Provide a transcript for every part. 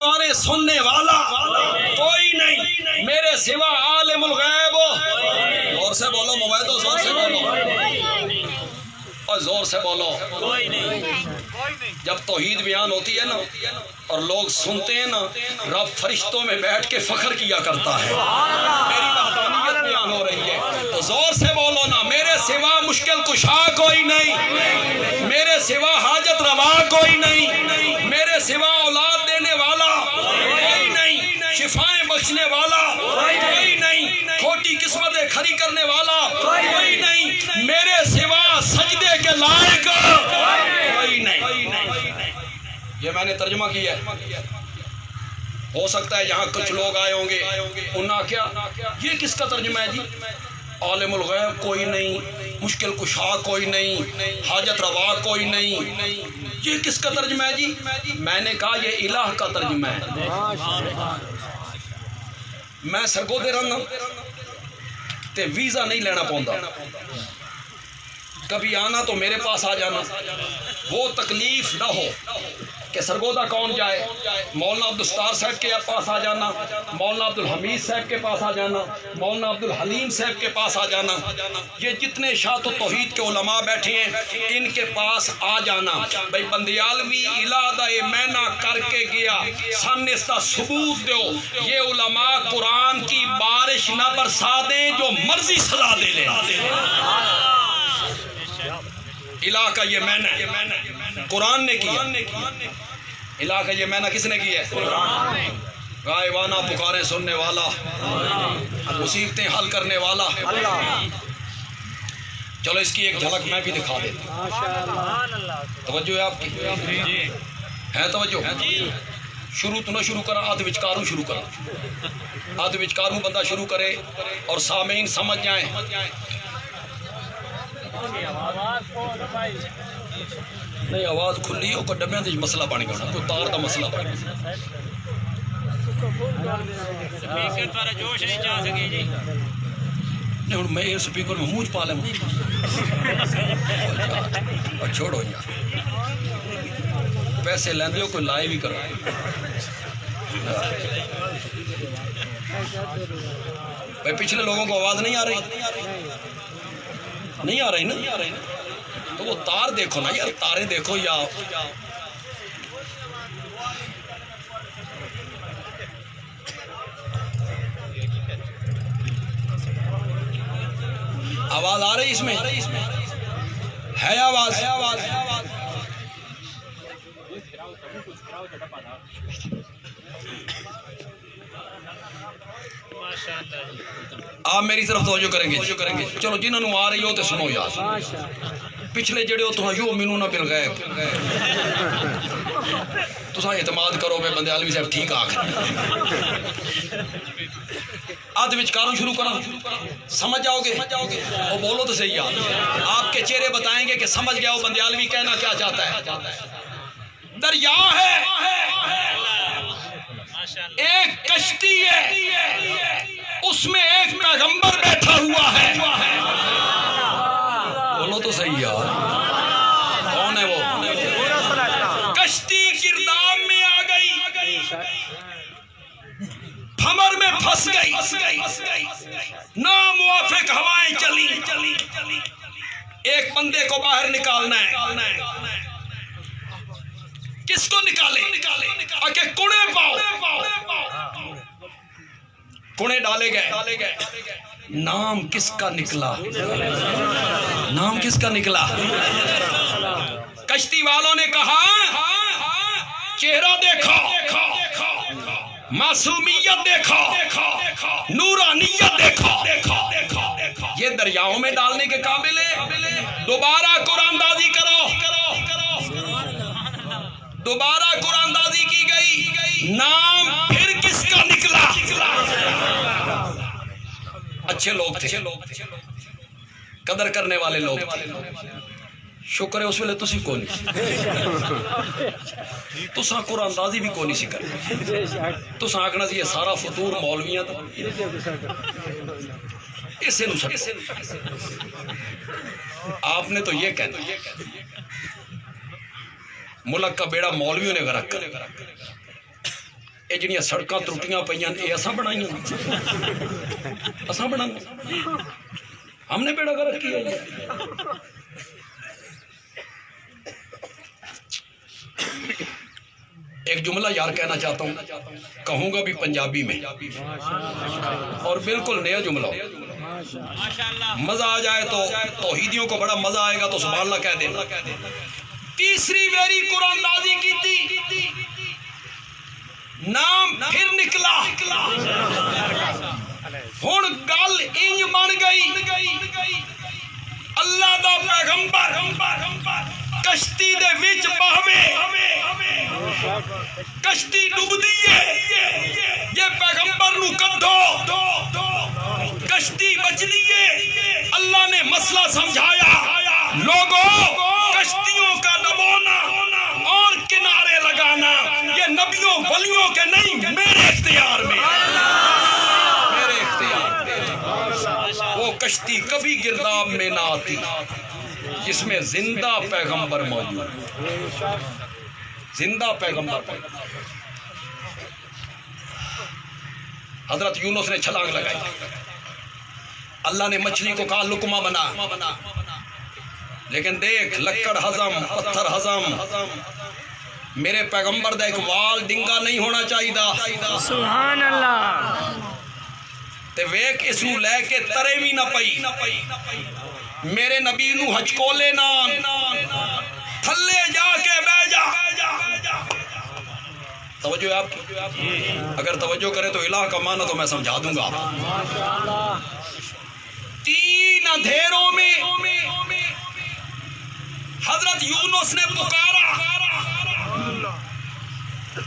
تمہارے سننے والا کوئی نہیں میرے سوا عالم الغیب زور سے بولو مبیدو زور سے بولو اور زور سے بولو جب توحید بیان ہوتی ہے نا اور لوگ سنتے ہیں نا رب فرشتوں میں بیٹھ کے فخر کیا کرتا ہے میری وحدانیت بیان ہو رہی ہے تو زور سے بولو نا میرے سوا مشکل کشا کوئی نہیں میرے سوا حاجت روا کوئی نہیں میرے سوا اولاد دینے والا کوئی نہیں شفائیں بخشنے والا کوئی نہیں کھوٹی قسمتیں کھڑی کرنے والا کوئی نہیں میرے سوا سجدے کے لائق کوئی نہیں یہ میں نے ترجمہ کیا ہے ہو سکتا ہے یہاں کچھ لوگ آئے ہوں گے انہاں کیا یہ کس کا ترجمہ ہے جی عالم الغیب کوئی نہیں مشکل کشا کوئی نہیں حاجت روا کوئی نہیں یہ کس کا ترجمہ ہے جی میں نے کہا یہ الہ کا ترجمہ ہے میں سرگودے رہنا تے ویزا نہیں لینا پوندا کبھی آنا تو میرے پاس آ جانا وہ تکلیف نہ ہو کہ سرگودا کون جائے مولانا عبدالستار صاحب کے پاس آ جانا مولانا عبدالحمید صاحب کے پاس آ جانا مولانا عبدالحلیم صاحب کے پاس آ جانا یہ جتنے شاعت و توحید کے علماء بیٹھے ہیں ان کے پاس آ جانا بھئی بندیالوی الہ مینا کر کے گیا سامنے اس کا ثبوت دو یہ علماء قرآن کی بارش نہ برسا دیں جو مرضی سزا دے لیں الہ کا یہ معنی قرآن نے کیا الہ کا یہ معنی کس نے کیا ہے غائبانہ پکاریں سننے والا مصیبتیں حل کرنے والا چلو اس کی ایک جھلک میں بھی دکھا دیتا ہوں توجہ ہے آپ کی ہے توجہ شروع تو نہ شروع کرا آدھ وچکاروں شروع کرا آدھ وچکاروں بندہ شروع کرے اور سامعین سمجھ جائیں نہیں آواز کھلی ہو کوئی ڈبیاں دے مسئلہ بن گیا کوئی تار دا مسئلہ بن گیا نہیں میں سپیکر میں موج پا لیں چھوڑو یار پیسے لیندے ہو کوئی لائے بھی کرو بھائی پچھلے لوگوں کو آواز نہیں آ رہی نہیں آ رہی نا تو وہ تار دیکھو نا یار تارے دیکھو یا آواز آ رہی اس میں ہے آواز آپ میری طرف توجہ کریں گے چلو جنہوں نے آ رہی ہو تو سنو یار پچھلے جڑے ہو تو یؤمنون بالغیب تو اعتماد کرو بے بندے عالمی صاحب ٹھیک آکھ آدھ وچکاروں شروع کرا سمجھ جاؤ گے اور بولو تو صحیح یار آپ کے چہرے بتائیں گے کہ سمجھ گیا ہو بندے عالمی کہنا کیا چاہتا ہے دریا ہے ایک کشتی ہے اس میں ایک پیغمبر بیٹھا ہوا ہے بولو تو صحیح یار کون ہے وہ کشتی گرداب میں آ گئی بھمر میں پھنس گئی ناموافق ہوائیں چلی ایک بندے کو باہر نکالنا ہے کس کو نکالے آکے کڑے پاؤ کڑے ڈالے گئے نام کس کا نکلا نام کس کا نکلا کشتی والوں نے کہا چہرہ دیکھا معصومیت دیکھا نورانیت دیکھا یہ دریاؤں میں ڈالنے کے قابل ہے دوبارہ قرآن دازی کرو دوبارہ قرآن دازی کی گئی نام پھر کس کا نکلا اچھے لوگ تھے قدر کرنے والے لوگ شکر ہے اس ویلے تسی کو نہیں تساں قرآن دازی بھی کو نہیں سی کر تساں آکھنا سی یہ سارا فطور مولویاں تھا اسے نو سکتے آپ نے تو یہ کہنا ملک کا بیڑا مولویوں نے غرق کر یہ جڑیاں سڑکاں ٹرٹیاں پئیاں یہ اساں بنائیاں اساں بنانا ہم نے بیڑا غرق کیا ہے ایک جملہ یار کہنا چاہتا ہوں کہوں گا بھی پنجابی میں اور بالکل نیا جملہ ہو مزہ آ جائے تو توحیدیوں کو بڑا مزہ آئے گا تو سبحان اللہ کہہ دینا تیسری ویری قرآن نازی کی تھی نام پھر نکلا ہن گل انج بن گئی اللہ دا پیغمبر کشتی دے وچ بہوے کشتی ڈوبدی ہے یہ پیغمبر نو کڈو کشتی بچدی ہے اللہ نے مسئلہ سمجھایا لوگوں کشتیوں کا ڈبونا اور کنارے لگانا یہ نبیوں ولیوں کے نہیں میرے اختیار میں میرے اختیار میں وہ کشتی کبھی گرداب میں نہ آتی جس میں زندہ پیغمبر موجود زندہ پیغمبر حضرت یونس نے چھلانگ لگائی اللہ نے مچھلی کو کہا لقمہ بنا لیکن دیکھ لکڑ ہضم پتھر ہضم میرے پیغمبر دا ایک وال ڈنگا نہیں ہونا چاہیے سبحان اللہ تے ویک اسو لے کے ترے بھی نہ پئی میرے نبی نو ہچکولے نان تھلے جا کے بہ جا توجہ ہے آپ کی اگر توجہ کرے تو الہ کا معنی تو میں سمجھا دوں گا تین اندھیروں میں حضرت یونس نے پکارا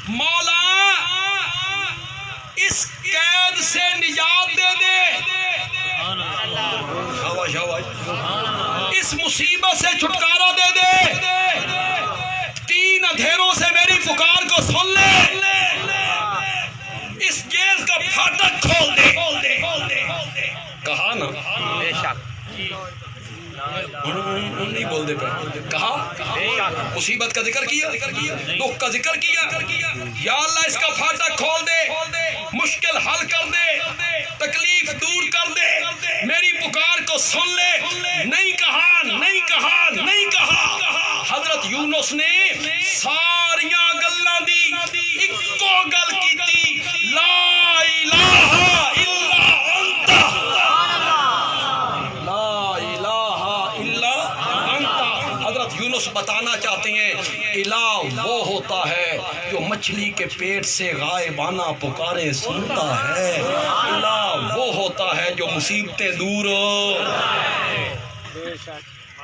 مولا اس قید سے نجات دے دے اس مصیبت سے چھٹکارا دے دے تین اندھیروں سے میری پکار کو سن لے اس جیل کا پھاٹک کھول دے کہا نا بے شک نہیں بول دے کہا مصیبت کا ذکر کیا دکھ کا ذکر کیا یا اللہ اس کا پھاٹک کھول دے مشکل حل کر دے تکلیف دور کر دے میری پکار کو سن لے نہیں کہا حضرت یونس نے ساریاں گلاں دی اکو گل کیتی لا الہ الا انت حضرت یونس بتانا چاہتے ہیں الہ وہ ہوتا ہے جو مچھلی کے پیٹ سے غائبانہ پکارے سنتا ہے الہ وہ ہوتا ہے جو مصیبتیں دور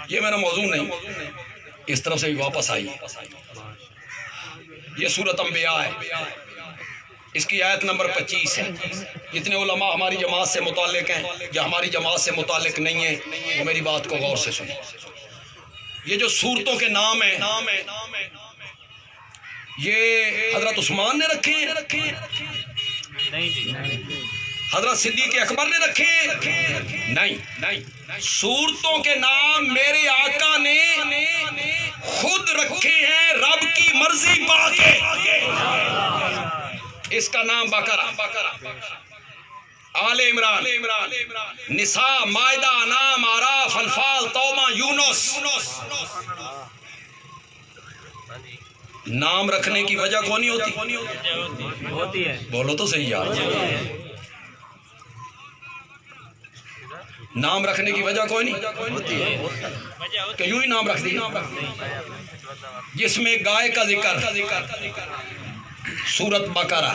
یہ میرا موضوع نہیں اس طرف سے بھی واپس آئیے یہ سورۃ انبیاء ہے اس کی آیت نمبر 25 ہے جتنے علماء ہماری جماعت سے متعلق ہیں یا ہماری جماعت سے متعلق نہیں ہیں وہ میری بات کو غور سے سنیں یہ جو سورتوں کے نام ہیں یہ حضرت عثمان نے رکھے ہیں حضرت صدیق اکبر نے رکھے ہیں نہیں سورتوں کے نام میرے آقا نے خود رکھے ہیں رب کی مرضی پا کے اس کا نام بقرہ آل عمران نساء مائدہ انعام اعراف انفال توبہ یونس نام رکھنے کی وجہ کون نہیں ہوتی ہے بولو تو صحیح یار نام رکھنے کی وجہ کوئی نہیں کہ یوں ہی نام رکھ دی جس میں گائے کا ذکر سورت بقرہ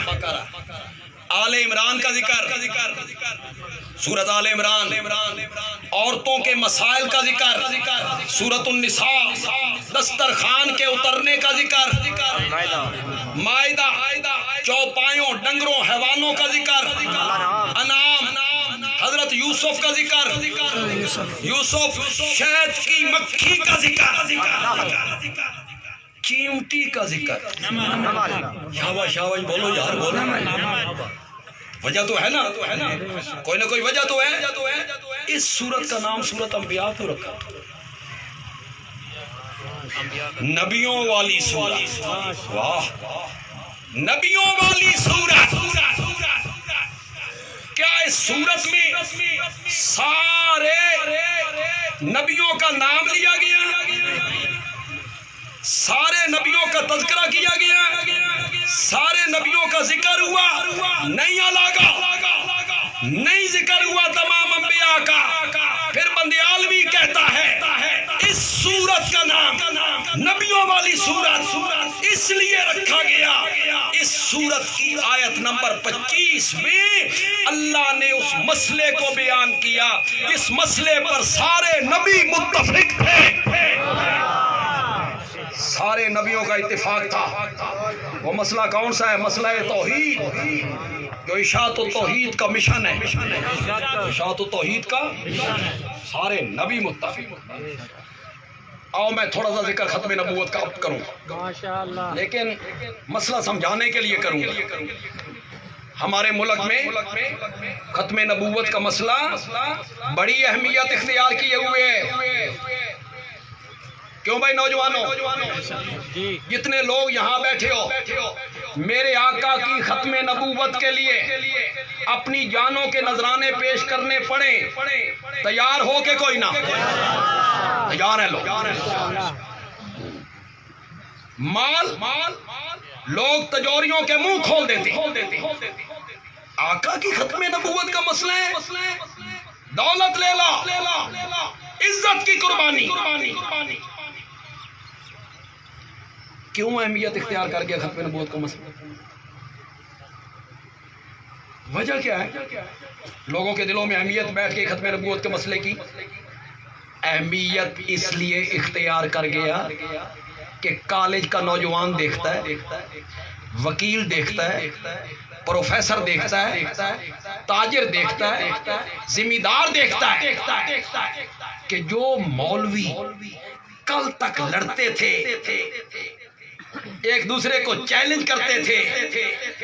آل عمران کا ذکر سورت آل عمران عورتوں کے مسائل کا ذکر سورت النساء دسترخوان کے اترنے کا ذکر مائدہ چوپایوں ڈنگروں حیوانوں کا ذکر انعام حضرت یوسف کا ذکر یوسف شہد کی مکھی کا ذکر چیونٹی کا ذکر شاباش بولو یار بولو وجہ تو ہے نا کوئی نہ کوئی وجہ تو ہے اس سورت کا نام سورت انبیاء تو رکھا نبیوں والی سورت واہ نبیوں والی سورت. کیا اس سورت میں سارے نبیوں کا نام لیا گیا؟ سارے نبیوں کا تذکرہ کیا گیا؟ سارے نبیوں کا ذکر ہوا؟ نہیں علاقہ نہیں ذکر ہوا تمام انبیاء کا. پھر بندیالوی کہتا ہے اس سورت کا نام نبیوں والی سورت اس لیے رکھا گیا. اس سورت کی آیت نمبر 25 میں اللہ نے اس مسئلے کو بیان کیا. اس مسئلے پر سارے نبی متفق تھے، سارے نبیوں کا اتفاق تھا. وہ مسئلہ کون سا ہے؟ مسئلہ توحید، جو اشاعت التوحید کا مشن ہے. اشاعت التوحید کا سارے نبی متفق. آؤ میں تھوڑا سا ذکر ختم نبوت کا اب کروں، لیکن مسئلہ سمجھانے کے لیے کروں گا. ہمارے ملک میں ختم نبوت کا مسئلہ بڑی اہمیت اختیار کیے ہوئے ہے. کیوں بھائی نوجوانوں؟ جتنے لوگ یہاں بیٹھے ہو، میرے آقا کی ختم نبوت کے لیے اپنی جانوں کے نذرانے پیش کرنے پڑے، تیار ہو کے کوئی نہ تیار ہے لوگ؟ مال لوگ تجوریوں کے منہ کھول دیتے. آقا کی ختم نبوت کا مسئلہ ہے دولت لے لا، عزت کی قربانی. کیوں اہمیت اختیار کر گیا ختم نبوت کا مسئلہ؟ وجہ کیا ہے؟ لوگوں کے دلوں میں اہمیت بیٹھ کے ختم نبوت کے مسئلے کی اہمیت اس لیے اختیار کر گیا کہ کالج کا نوجوان دیکھتا ہے، وکیل دیکھتا ہے، پروفیسر دیکھتا ہے، تاجر دیکھتا ہے، ذمہ دار دیکھتا ہے کہ جو مولوی کل تک لڑتے تھے، ایک دوسرے کو چیلنج کرتے تھے،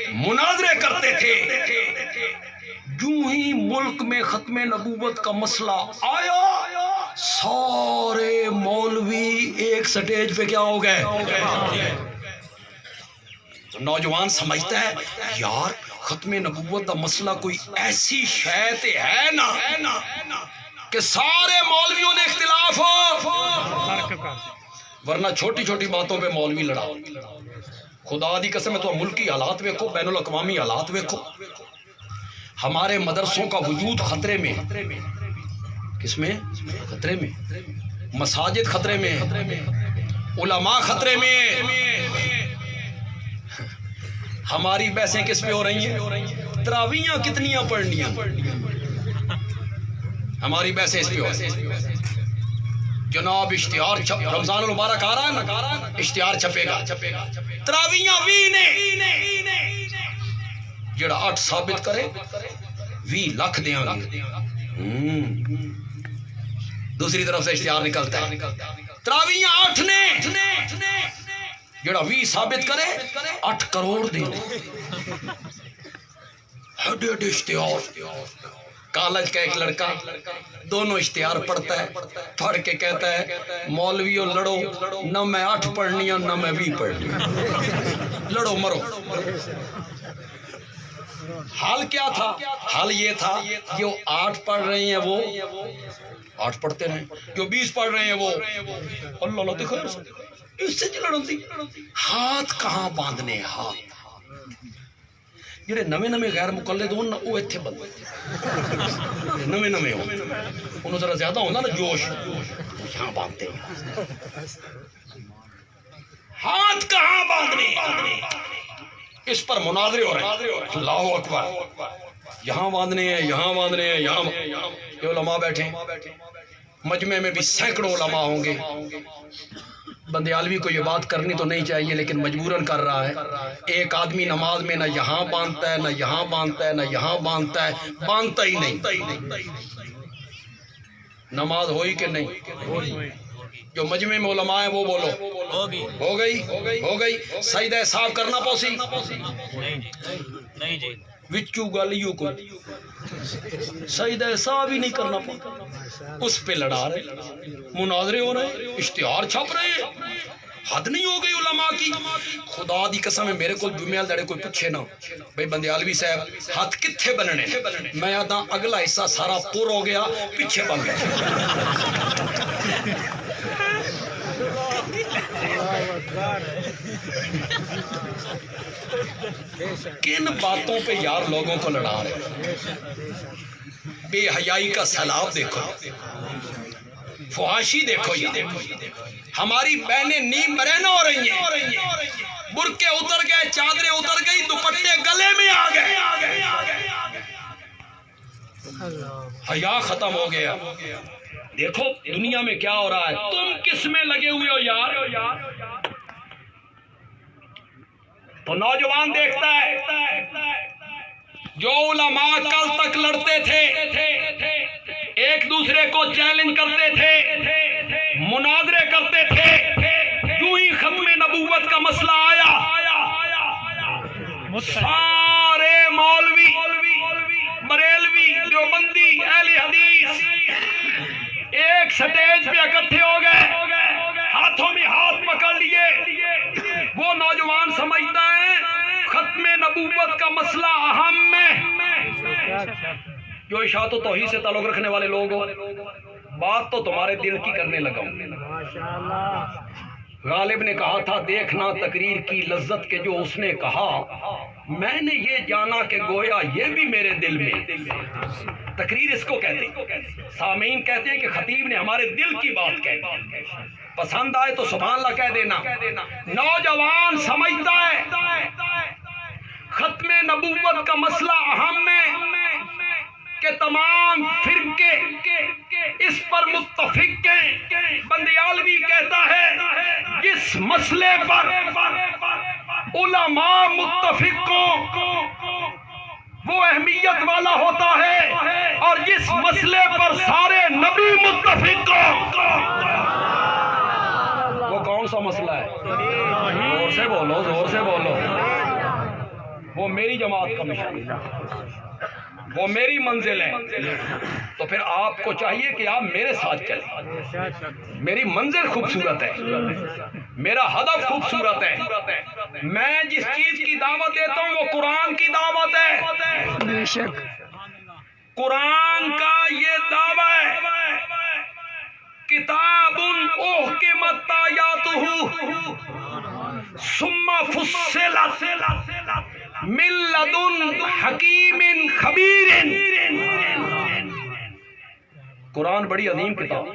مناظرے کرتے تھے، جو ہی ملک میں ختم نبوت کا مسئلہ آیا سارے مولوی ایک سٹیج پہ کیا ہو گئے. نوجوان سمجھتا ہے یار ختم نبوت کا مسئلہ کوئی ایسی شے تے ہے نا کہ سارے مولویوں نے اختلاف ہو، ورنہ چھوٹی چھوٹی باتوں پہ مولوی لڑا. خدا دی قسم تو ملکی حالات ویکھو، بین الاقوامی حالات ویکھو. ہمارے مدرسوں کا وجود خطرے میں. کس میں؟ خطرے میں. مساجد خطرے میں، علماء خطرے میں. ہماری بحثیں کس پہ ہو رہی ہیں؟ تراویحاں کتنیاں پڑھنیاں. ہماری بحثیں اس پہ ہو رہی ہیں. جناب اشتہار رمضان المبارک آ رہا ہے نا، اشتہار چھپے گا تراویحاں بھی نے جڑا 8 ثابت کرے 20 لاکھ دیاں گے. دوسری طرف سے اشتہار نکلتا ہے تراویحاں 8 نے، جڑا 20 ثابت کرے 8 کروڑ دے. ہڈ اشتہار. کالج کا ایک لڑکا دونوں اشتہار پڑھتا ہے، پڑھ کے کہتا ہے مولویوں لڑو، نہ میں 8 پڑھنی نہ میں 20 پڑھنی، لڑو مرو. حال کیا تھا؟ حال یہ تھا جو 8 پڑھ رہے ہیں وہ 8 پڑھتے رہیں، جو 20 پڑھ رہے ہیں وہ اللہ اللہ دیکھو اس سے لڑن دی. ہاتھ کہاں باندھنے؟ ہاتھ جڑے نویں غیر مقلد ہون نا وہ اتھے بندے نویں ہو، انہوں ذرا زیادہ ہونا نا جوش، یہاں باندھتے ہیں. ہاتھ کہاں باندھنے؟ اس پر مناظرے ہو رہے ہیں. اللہ اکبر. یہاں باندھنے ہیں، یہاں باندھنے ہیں، یہاں. یہ علماء بیٹھے، مجمع میں بھی سینکڑوں علماء ہوں گے. بندیالوی کو یہ بات کرنی تو نہیں چاہیے لیکن مجبوراً کر رہا ہے. ایک آدمی نماز میں نہ یہاں باندھتا ہے، نہ یہاں باندھتا ہے، نہ یہاں باندھتا ہے، باندھتا ہی نہیں. نماز ہوئی کہ نہیں؟ جو مجمع میں علماء ہیں وہ بولو ہو گئی. سجدہ صاحب کرنا پوسی وچو گل یوں کو سجدہ صاحب ہی نہیں کرنا پوسی. اس پہ لڑا رہے، مناظرے ہو رہے، اشتہار چھپ رہے ہیں. حد نہیں ہو گئی علماء کی؟ خدا دی قسم ہے میرے کو دمیال دڑے کوئی پوچھے نا بھئی بندیالوی صاحب ہاتھ کتھے بننے میں آدھا اگلا حصہ سارا پور ہو گیا پیچھے بن گیا کن باتوں پہ یار لوگوں کو لڑا رہے بے حیائی کا سیلاب دیکھو فحاشی دیکھو یار ہماری بہنیں نیم برہنہ ہو رہی ہیں برقے اتر گئے چادریں اتر گئی دوپٹے گلے میں آ گئے حیا ختم ہو گیا دیکھو دنیا میں کیا ہو رہا ہے تم کس میں لگے ہوئے ہو یار تو نوجوان دیکھتا ہے جو علماء کل تک لڑتے تھے ایک دوسرے کو چیلنج کرتے تھے مناظرے کرتے تھے یوں ہی ختم نبوت کا مسئلہ آیا سارے مولوی بریلوی دیوبندی اہل حدیث ایک سٹیج پہ اکٹھے ہو گئے ہاتھوں میں ہاتھ پکڑ لیے وہ نوجوان سمجھتا ہے ختم نبوت کا مسئلہ اہم ہے جو اشاعت و توحید سے تعلق رکھنے والے لوگ ہو بات تو تمہارے دل کی کرنے لگا ہوں غالب نے کہا تھا دیکھنا تقریر کی لذت کے جو اس نے کہا میں نے یہ جانا کہ گویا یہ بھی میرے دل میں تقریر اس کو کہتے ہیں سامعین کہتے ہیں کہ خطیب نے ہمارے دل کی بات کہی پسند آئے تو سبحان اللہ کہہ دینا نوجوان سمجھتا ہے ختم نبوت کا مسئلہ اہم ہے کہ تمام فرقے اس پر متفق ہیں بندیالوی کہتا ہے جس مسئلے پر علماء متفق ہوں وہ اہمیت والا ہوتا ہے اور جس مسئلے پر سارے نبی متفق ہوں وہ کون سا مسئلہ ہے زور سے بولو زور سے بولو وہ میری جماعت کا مشن ہے وہ میری منزل ہے تو پھر آپ کو چاہیے کہ آپ میرے ساتھ چلیں میری منزل خوبصورت ہے میرا ہدف خوبصورت ہے میں جس چیز کی دعوت دیتا ہوں وہ قرآن کی دعوت ہے بے شک قرآن کا یہ دعویٰ ہے کتاب احکمت آیاتہ ثم فصلت من لدن حکیم خبیر قرآن بڑی عظیم کتاب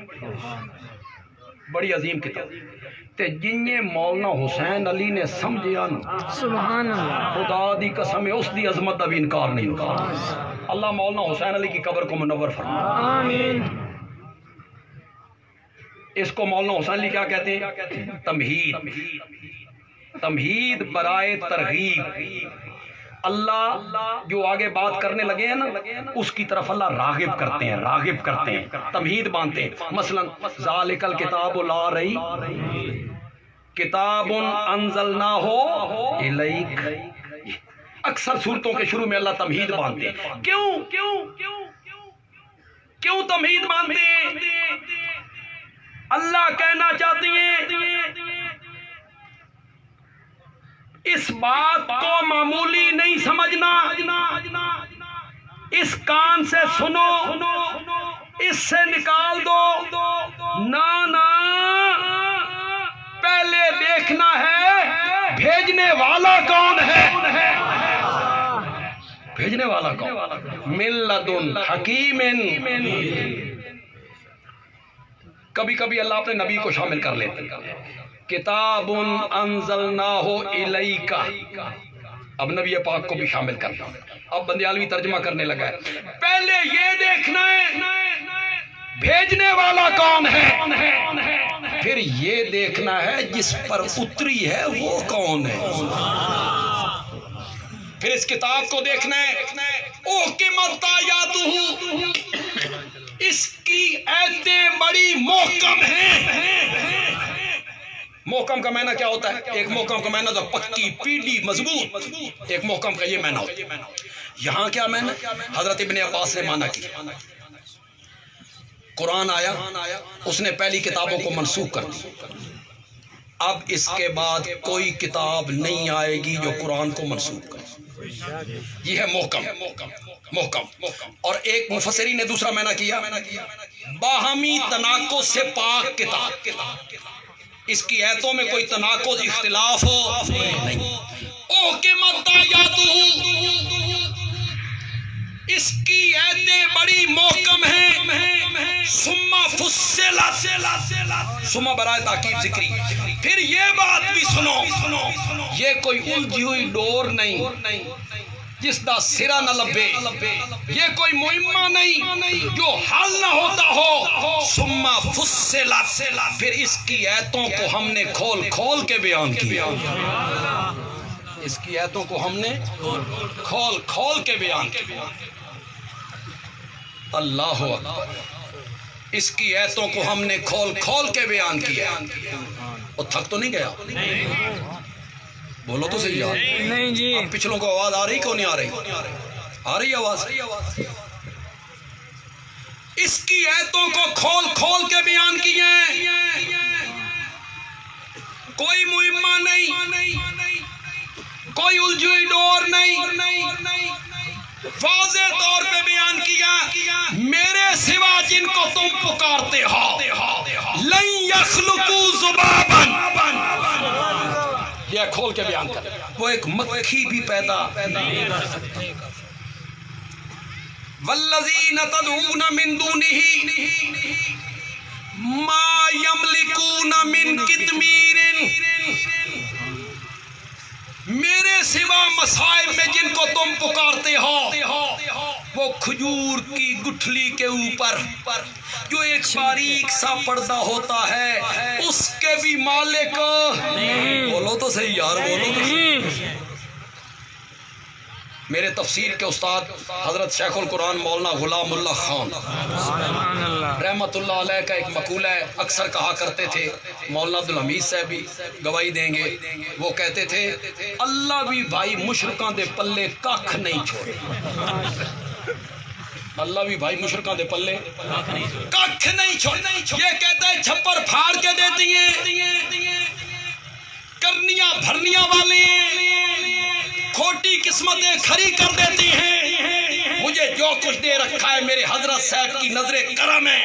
بڑی عظیم کتاب تے جنہیں مولانا حسین علی نے سمجھیا نا سبحان اللہ خدا دی قسم ہے اس دی عظمت ابھی انکار نہیں ہوگا اللہ مولانا حسین علی کی قبر کو منور فرمائے آمین اس کو مولانا حسین علی کیا کہتے ہیں تمہید تمہید برائے ترغیب اللہ جو آگے بات کرنے لگے ہیں نا اس کی طرف اللہ راغب کرتے ہیں تمہید باندھتے ہیں مثلا ذالک الکتاب لا ریب کتاب انزلناہ الیک اکثر صورتوں کے شروع میں اللہ تمہید باندھتے ہیں کیوں تمہید باندھتے ہیں اللہ کہنا چاہتے ہیں اس بات کو معمولی نہیں سمجھنا اس کان سے سنو اس سے نکال دو نہ پہلے دیکھنا ہے بھیجنے والا کون ہے بھیجنے والا کون من لدن حکیم کبھی کبھی اللہ اپنے نبی کو شامل کر لیتے ہیں کتاب انزلناہ الیک اب نبی پاک کو بھی شامل کرنا اب بندیالوی ترجمہ کرنے لگا ہے پہلے یہ دیکھنا ہے بھیجنے والا کون ہے پھر یہ دیکھنا ہے جس پر اتری ہے وہ کون ہے پھر اس کتاب کو دیکھنا ہے احکمت آیاتہ اس کی آیتیں بڑی محکم ہیں محکم کا معنی کیا ہوتا ہے ایک محکم کا معنی تو پکی پیڈی مضبوط ایک محکم کا یہ معنی ہوتا ہے یہاں کیا معنی حضرت ابن عباس نے معنی کی قرآن آیا اس نے پہلی کتابوں کو منسوخ کر دی اب اس کے بعد کوئی کتاب نہیں آئے گی جو قرآن کو منسوخ کرے. یہ ہے محکم. اور ایک مفسری نے دوسرا معنی کیا باہمی تناقض سے پاک کتاب. اس کی آیتوں میں کوئی تناقض اختلاف ہو نہیں. اوکمت آیاتہ، اس کی آیتیں بڑی محکم ہیں. ثم فصلت، ثم برائے تاکید ذکری. پھر یہ بات بھی سنو، یہ کوئی الجھی ہوئی ڈور نہیں جس دا سرا نہ لبے، یہ کوئی معمہ نہیں جو حل نہ ہوتا ہو. ثم فصلت، پھر اس کی آیتوں کو ہم نے کھول کھول کے بیان کیا. اس کی آیتوں کو ہم نے کھول کھول کے بیان کیا. اللہ اکبر. اس کی آیتوں کو ہم نے کھول کھول کے بیان کیا. وہ تھک تو نہیں گیا؟ بولو تو صحیح یار. نہیں جی. اب پچھلوں کو آواز آ رہی کیوں نہیں آ رہی؟ آ رہی آواز. اس کی آیتوں کو کھول کھول کے بیان کیے. کوئی معمہ نہیں، کوئی الجھی ڈور نہیں، واضح طور پہ بیان کیا میرے سوا جن کو تم پکارتے ہو لن یخلقوا ذبابا. یہ کھول کے بیان کر. وہ ایک مکھی بھی پیدا نہیں کر سکتے. والذین تدعون من دونہ ما یملکون من قطمیر. میرے سوا مصائب میں جن کو تم پکارتے ہو وہ کھجور کی گٹھلی کے اوپر جو ایک باریک سا پردہ ہوتا ہے اس کے بھی مالک. بولو تو صحیح یار، بولو تو صحیح. میرے تفسیر کے استاد حضرت شیخ القرآن مولانا غلام اللہ خان رحمت اللہ علیہ کا ایک مقولہ ہے، اکثر کہا کرتے تھے، مولانا عبدالحمید صاحب بھی گواہی دیں گے. وہ کہتے تھے اللہ بھی بھائی مشرکاں دے پلے ککھ نہیں چھوڑے. اللہ بھی بھائی مشرکاں دے پلے ککھ نہیں چھوڑے. یہ کہتا ہے چھپر پھاڑ کے دیتی ہیں، کرنیاں بھرنیاں والے کھوٹی قسمتیں کھری کر دیتی ہیں. مجھے جو کچھ دے رکھا ہے میرے حضرت صاحب کی نظر کرم ہے.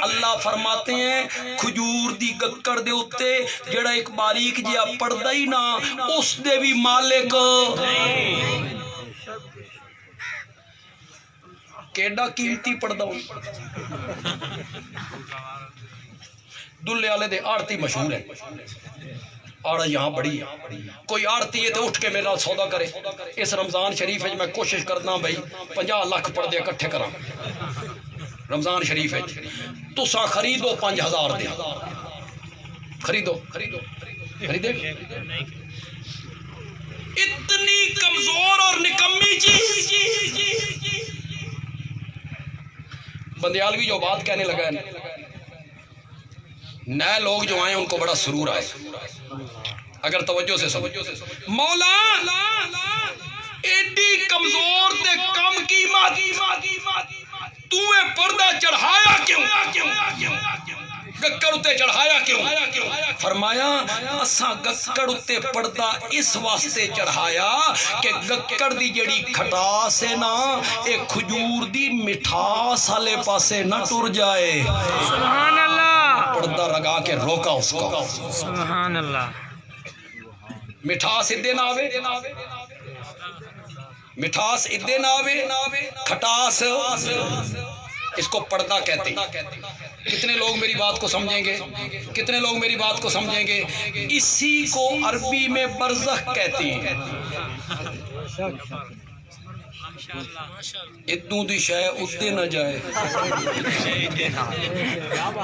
اللہ فرماتے ہیں کھجور دی گکڑ دے اتے جڑا ایک باریک جہا پردہ ہی نہ اس دے بھی مالک. کیڈا قیمتی پردہ دلے والے دے آڑتی مشہور ہے. آڑا یہاں بڑی ہے. کوئی آڑتی ہے تو اٹھ کے میرے نال سودا کرے. اس رمضان شریف ہے میں کوشش کرنا بھائی 50 لاکھ پردے اکٹھے کراں رمضان شریف ہے. تساں خریدو 5000 دے. خریدو خریدے. اتنی کمزور اور نکمی چیز. بندیالوی جو بات کہنے لگا ہے، نئے لوگ جو آئے ان کو بڑا سرور آئے. اگر توجہ سے سمجھو مولا ایڈی کمزور تے کم قیمت تو پردہ چڑھایا کیوں؟ گکڑ اتے چڑھایا کیوں؟ فرمایا اساں گکڑ اتے پردہ اس واسطے چڑھایا کہ گکڑ دی جڑی کھٹاس ہے نا اے کھجور دی مٹھاس والے پاسے نہ ٹر جائے. سبحان اللہ. پردہ لگا کے روکا اس کو. سبحان اللہ. مٹھاس ادے نہ آوے، مٹھاس ادے نہ آوے، کھٹاس اس کو پردہ کہتے ہیں. کتنے لوگ میری بات کو سمجھیں گے؟ کتنے لوگ میری بات کو سمجھیں گے؟ اسی کو عربی میں برزخ کہتے ہیں. ادوں دی شے ادے نہ جائے،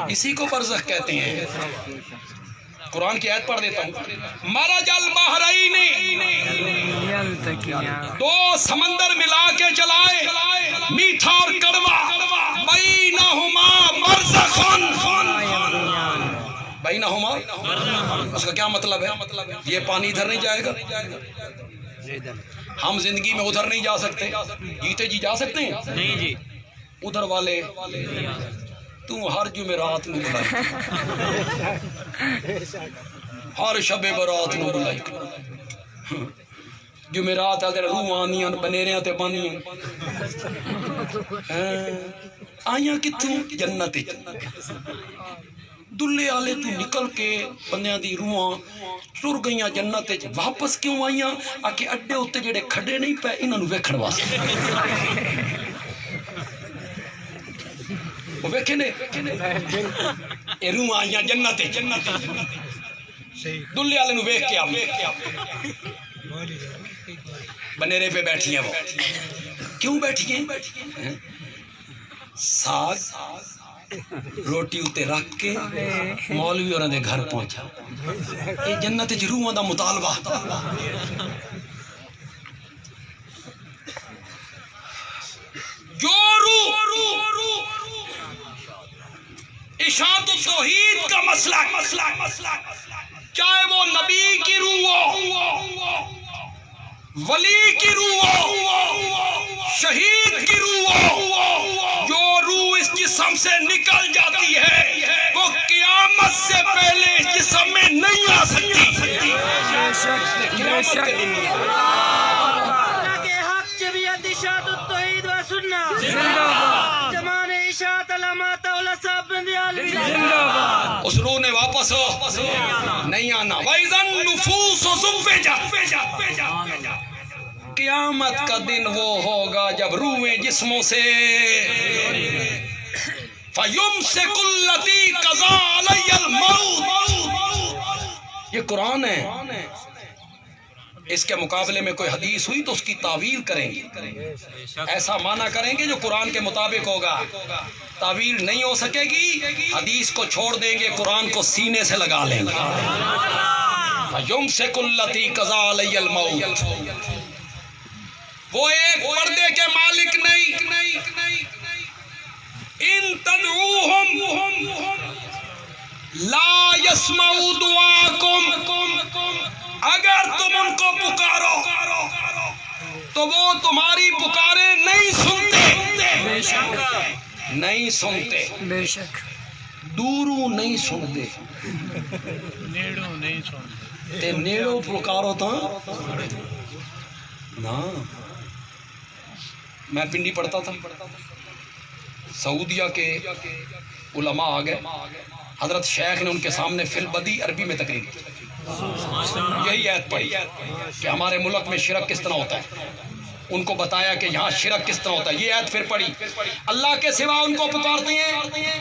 اسی کو برزخ کہتے ہیں. قرآن کی آیت پڑھ دیتا ہوں. مرج البحرین، دو سمندر ملا کے چلائے میٹھا اور کڑوا، بینہما برزخ. بینہما اس کا کیا مطلب ہے؟ یہ پانی ادھر نہیں جائے گا. ہم زندگی میں ادھر نہیں جا سکتے. جیتے جی جا سکتے ہیں؟ نہیں جی. ادھر والے تو ہر جمعرات میں بلا ہر شب برات نو بلائی جمعرات اگر روح آنیاں بنیریاں تے بانیاں آئیاں کتوں جنت دلے آلے تو نکل کے بندیاں دی روحاں ٹر گئیاں جنت واپس کیوں آئیاں آکے اڈے ہوتے جڑے کھڑے نہیں پے انہاں نو ویکھن واسطے وہ ویکھے نے اے روح آئیاں جنت دلے آلے نو ویکھ کے آ بنیرے پہ بیٹھی ہیں وہ کیوں بیٹھی ہیں ساگ روٹی اتے رکھ کے مولوی اور گھر پہنچا یہ جنت روحاں دا مطالبہ جو روح اشاعت التوحید کا مسئلہ چاہے وہ نبی کی روح ہو ولی کی روح ہو شہید کی روح ہو جو روح اس جسم سے نکل جاتی ہے وہ قیامت سے پہلے اس جسم میں نہیں آ سکتی کہ حق جمعیت اشاعت التوحید و سنت زمان اشاعت علامات اولا صاحب بندیال اس روح نے واپس نہیں آنا وَإِذَا النُّفُوسُ زُوِّجَتْ قیامت کا دن وہ ہوگا جب روحیں جسموں سے فَيُمْسِكُ الَّذِي قَضَىٰ عَلَيَّ الْمَوْتِ یہ قرآن ہے اس کے مقابلے میں کوئی حدیث ہوئی تو اس کی تعویل کریں گے ایسا معنی کریں گے جو قرآن کے مطابق ہوگا تعویل نہیں ہو سکے گی حدیث کو چھوڑ دیں گے قرآن کو سینے سے لگا لیں گے فَيُمْسِكُ الَّذِي قَضَىٰ عَلَيَّ الْمَوْتِ وہ ایک پردے کے مالک نہیں ان تدعوہم لا يسمعوا دعاکم اگر تم ان کو پکارو تو وہ تمہاری پکارے نہیں سنتے بے شک دوروں نہیں سنتے نیڑوں نہیں سنتے تے نیڑوں پکارو تا نا میں پنڈی پڑھتا تھا سعودیہ کے علماء آ گئے حضرت شیخ نے ان کے سامنے فی البدی عربی میں تقریر کی یہی آیت پڑھی کہ ہمارے ملک میں شرک کس طرح ہوتا ہے ان کو بتایا کہ یہاں شرک کس طرح ہوتا ہے یہ آیت پھر پڑھی اللہ کے سوا ان کو پکارتے ہیں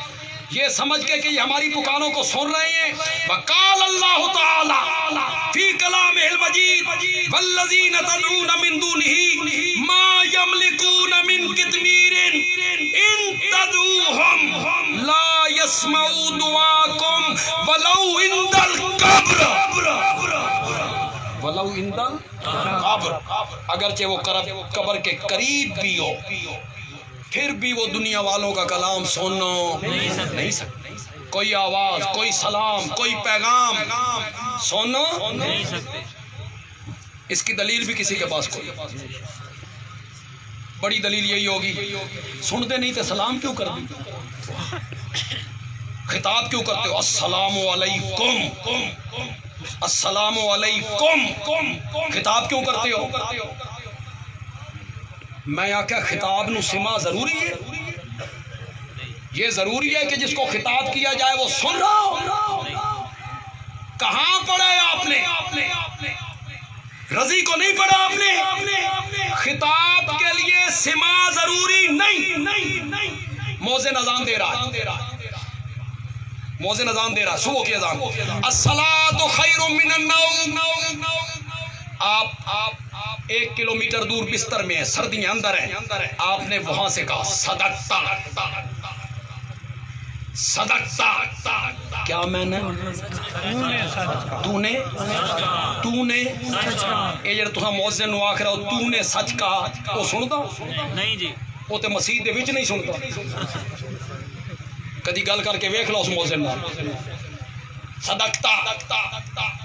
یہ سمجھ کے کہ یہ ہماری پکاروں کو سن رہے ہیں وقال اللہ تعالی فی کلامہ المجید والذین تدعون من دونہ ما یملکون من قطمیر ان تدعوہم لا يسمعوا دعاکم ولو عند القبر ولو عند القبر اگرچہ وہ قبر کے قریب بھی ہو پھر بھی وہ دنیا والوں کا کلام سنو نہیں سکتے کوئی آواز کوئی سلام کوئی پیغام سنو نہیں سکتے اس کی دلیل بھی کسی کے پاس کوئی بڑی دلیل یہی ہوگی سنتے نہیں تو سلام کیوں کر دی خطاب کیوں کرتے ہو السلام علیکم السلام علیکم خطاب کیوں کرتے ہو میں آکھا خطاب نو سما ضروری ہے یہ ضروری ہے کہ جس کو خطاب کیا جائے وہ سن رہا ہو کہاں پڑھا ہے آپ نے رضی کو نہیں پڑھا آپ نے خطاب کے لیے سما ضروری نہیں موذن اذان دے رہا ہے موذن اذان دے رہا ہے صبح کی اذان الصلاۃ خیر من النوم آپ 1 کلومیٹر دور بستر میں ہیں سردیاں اندر ہیں آپ نے وہاں سے کہا صدقتا کیا میں نے تو نے اے جڑا تساں مؤذن نو آکھ رہا ہو تو نے سچ کہا وہ سندا نہیں جی وہ تے مسجد دے وچ نہیں سندا کدی گل کر کے ویکھ لو اس مؤذن نال صدقتا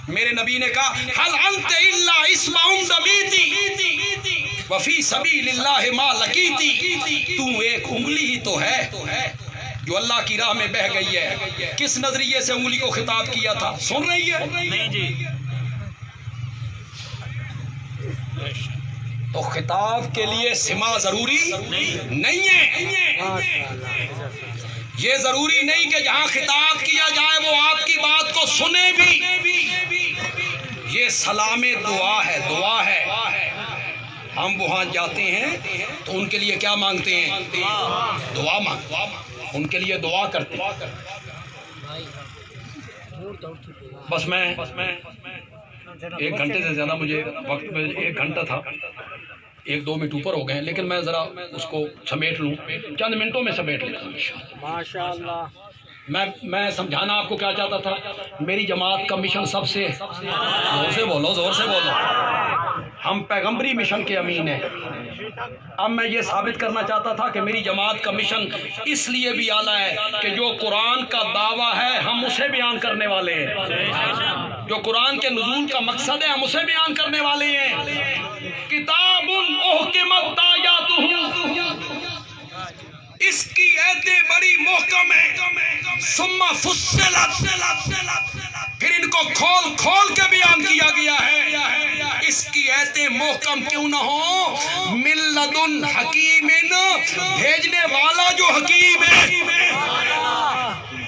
میرے نبی نے کہا حل انت الا اسمع دمیتی وفی سبیل اللہ ما لقیتی تو ایک انگلی ہی تو ہے جو اللہ کی راہ میں بہہ گئی ہے، کس نظریے سے انگلی کو خطاب کیا تھا؟ سن رہی ہے؟ نہیں جی. تو خطاب کے لیے سماع ضروری نہیں ہے. یہ ضروری نہیں کہ جہاں خطاب کیا جائے وہ آپ کی بات کو سنے بھی. یہ سلام دعا ہے، دعا ہے. ہم وہاں جاتے ہیں تو ان کے لیے کیا مانگتے ہیں؟ دعا مانگتے ہیں، ان کے لیے دعا کرتے ہیں. بس میں 1 گھنٹے سے زیادہ مجھے وقت میں 1 گھنٹہ تھا، 1-2 منٹ اوپر ہو گئے ہیں، لیکن میں ذرا اس کو سمیٹ لوں، چند منٹوں میں سمیٹ لوں. ماشاءاللہ. میں سمجھانا آپ کو کیا چاہتا تھا، میری جماعت کا مشن سب سے زور سے بولو، زور سے بولو، ہم پیغمبری مشن کے امین ہیں. اب میں یہ ثابت کرنا چاہتا تھا کہ میری جماعت کا مشن اس لیے بھی اعلیٰ ہے کہ جو قرآن کا دعویٰ ہے ہم اسے بیان کرنے والے ہیں، جو قرآن کے نزول کا مقصد ہے ہم اسے بیان کرنے والے ہیں. کتاب احکمت آیاتہ، اس کی ایتیں بڑی محکم ہیں، ثم فصلت، پھر ان کو کھول کھول کے بیان کیا گیا ہے. اس کی ایتیں محکم کیوں نہ ہو؟ من لدن حکیم، بھیجنے والا جو حکیم ہے،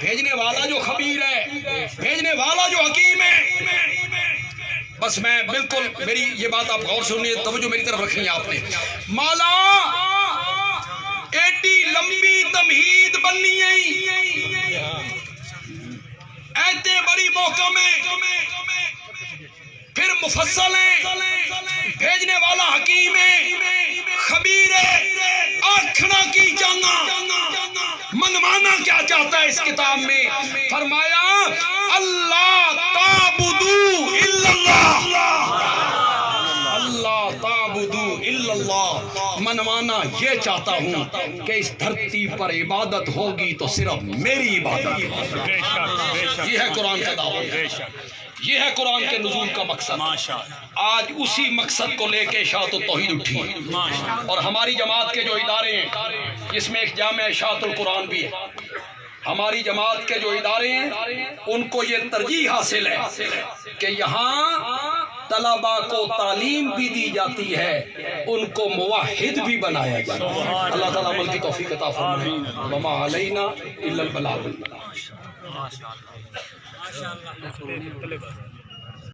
بھیجنے والا جو خبیر ہے، بھیجنے والا جو حکیم ہے. بس میں بالکل، میری یہ بات آپ غور سے سنیے، توجہ میری طرف رکھنی ہے آپ نے. مالا ایڈی لمبی تمہید بننی ہے، ایتے بڑی محکم ہے، پھر مفصل ہے، بھیجنے والا حکیم ہے، خبیر ہے. آنکھنا کی جانا، منوانا کیا چاہتا ہے اس کتاب میں؟ فرمایا اللہ تعبدو الا اللہ، اللہ تعبدو الا اللہ. منوانا یہ چاہتا ہوں کہ اس دھرتی پر عبادت ہوگی تو صرف میری عبادت. یہ ہے قرآن کا دعویٰ، یہ ہے قرآن کے نزول کا مقصد. آج اسی مقصد کو لے کے اشاعت التوحید اٹھی، اور ہماری جماعت کے جو ادارے ہیں، جس میں ایک جامعہ اشاعت القرآن بھی ہے، ہماری جماعت کے جو ادارے ہیں ان کو یہ ترجیح حاصل ہے کہ یہاں طلباء کو تعلیم بھی دی جاتی ہے، ان کو موحد بھی بنایا جاتا ہے. اللہ تعالیٰ عمل کی توفیق عطا فرمائے. وما علینا الا البلاغ.